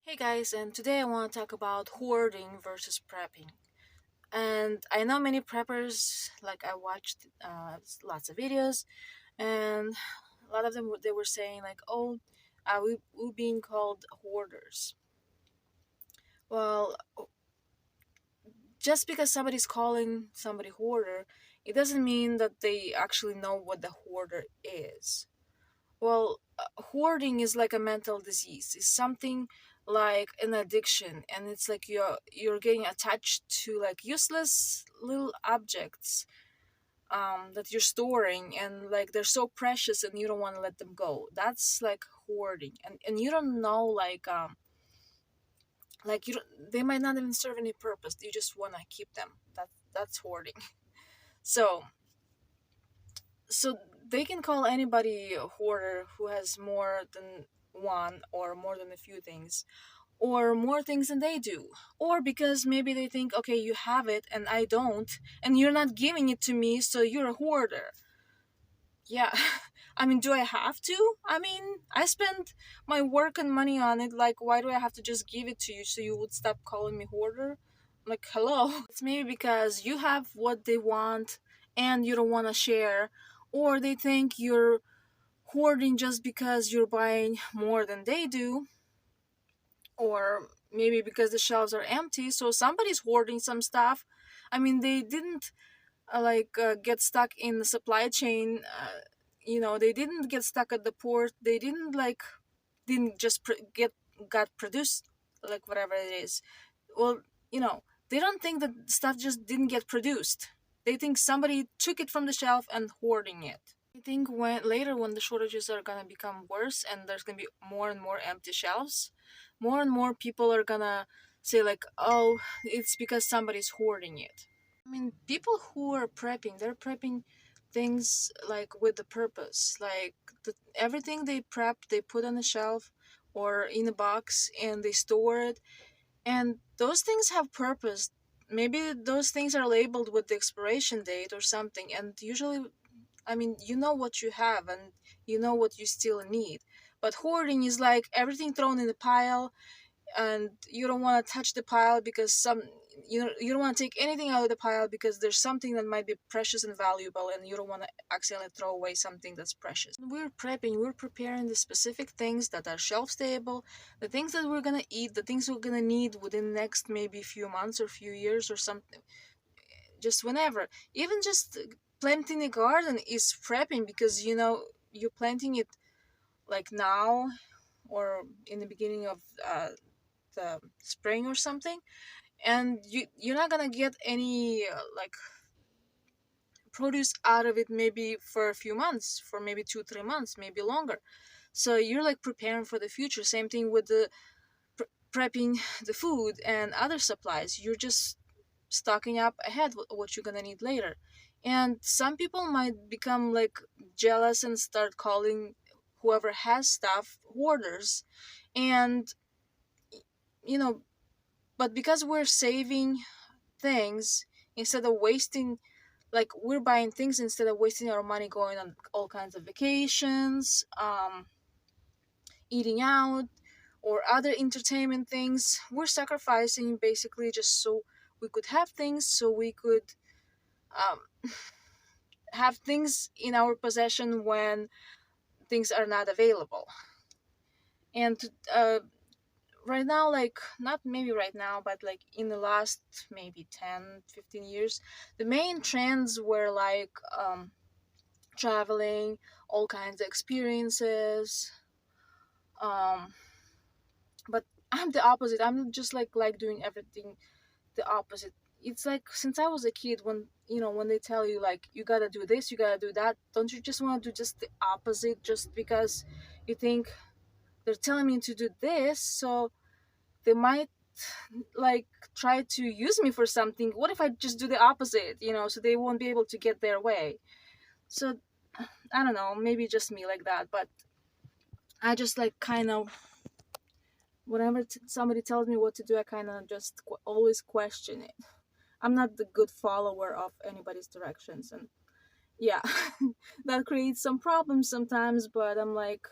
Hey guys, and today I want to talk about hoarding versus prepping. And I know many preppers, like I watched lots of videos, and a lot of them they were saying like, "Oh, we're being called hoarders." Well, just because somebody's calling somebody hoarder, it doesn't mean that they actually know what the hoarder is. Well, hoarding is like a mental disease. It's something like an addiction, and it's like you're getting attached to like useless little objects that you're storing, and like they're so precious, and you don't want to let them go. That's like hoarding, and you don't know like you don't, they might not even serve any purpose. You just want to keep them. That's hoarding. So so they can call anybody a hoarder who has more than one or more than a few things or more things than they do, or because maybe they think, okay, you have it and I don't, and you're not giving it to me, so you're a hoarder. Yeah. I mean, do I have to? I mean, I spent my work and money on it. Like, why do I have to just give it to you so you would stop calling me hoarder? Like, hello. It's maybe because you have what they want and you don't want to share, or they think you're hoarding just because you're buying more than they do, or maybe because the shelves are empty, so somebody's hoarding some stuff. I mean, they didn't get stuck in the supply chain. They didn't get stuck at the port. They didn't didn't just get got produced, like whatever it is. Well, you know, they don't think that stuff just didn't get produced. They think somebody took it from the shelf and hoarding it. I think when the shortages are gonna become worse and there's gonna be more and more empty shelves, more and more people are gonna say like, "Oh, it's because somebody's hoarding it." I mean, people who are prepping, they're prepping things like with the purpose. Like everything they prep, they put on a shelf or in a box and they store it. And those things have purpose. Maybe those things are labeled with the expiration date or something. And usually, I mean, you know what you have and you know what you still need. But hoarding is like everything thrown in a pile, and you don't want to touch the pile because you don't want to take anything out of the pile because there's something that might be precious and valuable, and you don't want to accidentally throw away something that's precious. We're prepping, we're preparing the specific things that are shelf stable, the things that we're gonna eat, the things we're gonna need within the next maybe few months or few years or something, just whenever. Even just planting a garden is prepping, because you're planting it like now or in the beginning of the spring or something, and you're not gonna get any produce out of it maybe for a few months, for maybe 2 3 months, maybe longer. So you're like preparing for the future. Same thing with the prepping the food and other supplies. You're just stocking up ahead what you're gonna need later. And some people might become like jealous and start calling whoever has stuff hoarders. And you know but because we're saving things instead of wasting, like we're buying things instead of wasting our money going on all kinds of vacations, eating out, or other entertainment things, we're sacrificing basically just so we could have things, so we could um, have things in our possession when things are not available. And right now, like not maybe right now, but like in the last maybe 10 15 years, the main trends were like traveling, all kinds of experiences. um but I'm the opposite. I'm just like doing everything the opposite. It's like since I was a kid, when they tell you like you gotta do this, you gotta do that, don't you just want to do just the opposite, just because you think they're telling me to do this, so they might like try to use me for something. What if I just do the opposite, so they won't be able to get their way? So I don't know, maybe just me like that, but I just like kind of whenever somebody tells me what to do, I kind of just always question it. I'm not the good follower of anybody's directions, and yeah, that creates some problems sometimes. But I'm like,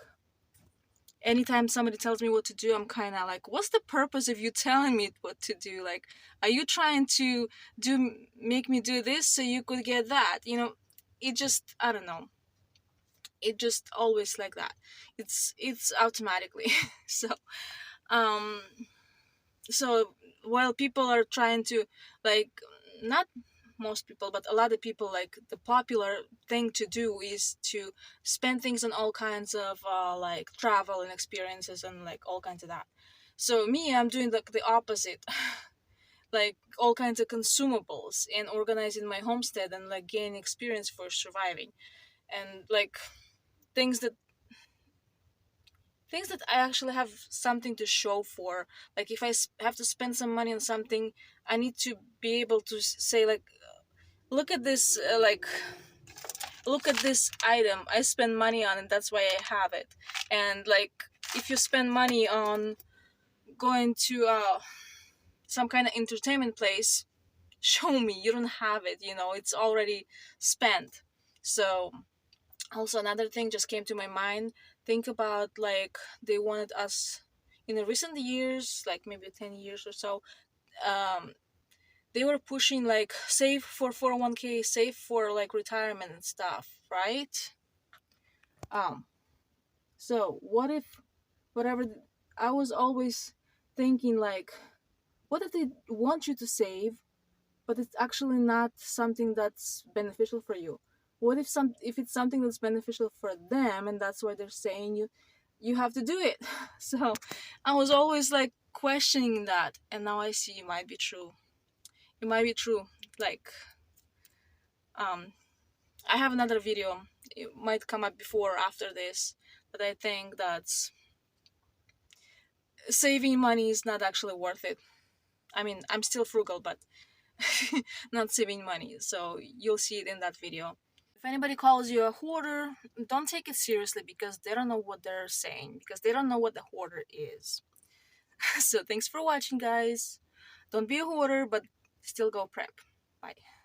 anytime somebody tells me what to do, I'm kind of like, what's the purpose of you telling me what to do? Like, are you trying to make me do this so you could get that? It just, I don't know. It just always like that. It's automatically. So, um, so while people are trying to, like, not most people, but a lot of people, like, the popular thing to do is to spend things on all kinds of like travel and experiences and like all kinds of that. So me, I'm doing like the opposite. Like all kinds of consumables and organizing my homestead and like gaining experience for surviving, and like things that things that I actually have something to show for. Like if I have to spend some money on something, I need to be able to say like, look at this, like, look at this item I spend money on, and that's why I have it. And like, if you spend money on going to some kind of entertainment place, show me you don't have it. It's already spent. So also another thing just came to my mind. Think about, like, they wanted us in the recent years, like maybe 10 years or so, um they were pushing like save for 401k, save for like retirement and stuff, right? um so what if, whatever, I was always thinking like, what if they want you to save, but it's actually not something that's beneficial for you? What if it's something that's beneficial for them, and that's why they're saying you have to do it? So I was always like questioning that, and now I see it might be true. It might be true. Like, um I have another video. It might come up before or after this, but I think that's saving money is not actually worth it. I mean, I'm still frugal, but not saving money. So you'll see it in that video. If anybody calls you a hoarder, don't take it seriously, because they don't know what they're saying, because they don't know what the hoarder is. So thanks for watching, guys. Don't be a hoarder, but still go prep. Bye.